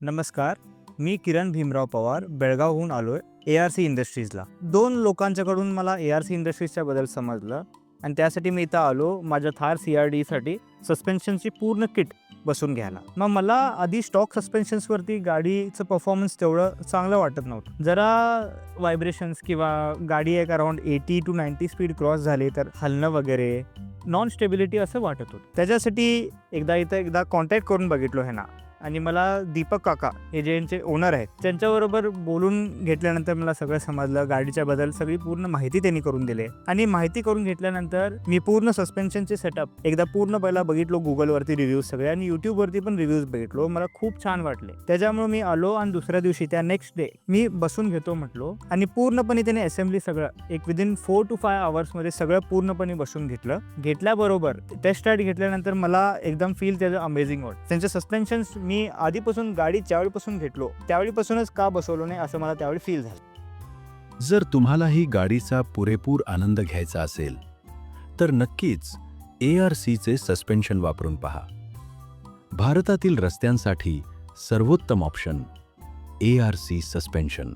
नमस्कार, मी किरण भीमराव पवार बेळगावहून आलोय ARC इंडस्ट्रीजला. 2 लोकांच्याकडून मला ARC इंडस्ट्रीजच्या बद्दल समजलं आणि त्यासाठी मी इथं आलो माझ्या थार CRDसाठी सस्पेन्शनची पूर्ण किट बसून घ्यायला. मग मला आधी स्टॉक सस्पेन्शन्सवरती गाडीचं परफॉर्मन्स तेवढं चांगलं वाटत नव्हतं. जरा व्हायब्रेशन्स किंवा गाडी एक अराउंड 80 to 90 स्पीड क्रॉस झाली तर हलणं वगैरे नॉन स्टेबिलिटी असं वाटत होतं. त्याच्यासाठी एकदा कॉन्टॅक्ट करून बघितलो आहे ना, आणि मला दीपक काका हे जे यांचे ओनर आहेत त्यांच्याबरोबर बोलून घेतल्यानंतर मला सगळं समजलं. गाडीच्या बद्दल सगळी पूर्ण माहिती त्यांनी करून दिली आणि माहिती करून घेतल्यानंतर मी पूर्ण सस्पेन्शनचे सेटअप एकदा पूर्ण पहिला बघितलो. गुगलवरती रिव्ह्यूज सगळे आणि यूट्यूबवरती पण रिव्ह्यूज बघितलो. मला खूप छान वाटले. त्याच्यामुळे मी आलो आणि दुसऱ्या दिवशी त्या नेक्स्ट डे मी बसून घेतो म्हटलो आणि पूर्णपणे त्याने असेंब्ली सगळं एक विदिन 4 to 5 आवर्समध्ये सगळं पूर्णपणे बसून घेतल्याबरोबर टेस्ट राईड घेतल्यानंतर मला एकदम फील त्याचं अमेझिंग वाटतं. त्यांचे सस्पेन्शन्स मी आधीपासून गाडी ज्यावेळीपासून घेतलो त्यावेळीपासूनच का बसवलो नाही असं मला त्यावेळी फील झालं. जर तुम्हालाही गाडीचा पुरेपूर आनंद घ्यायचा असेल तर नक्कीच ARCचे सस्पेन्शन वापरून पहा. भारतातील रस्त्यांसाठी सर्वोत्तम ऑप्शन ARC सस्पेन्शन.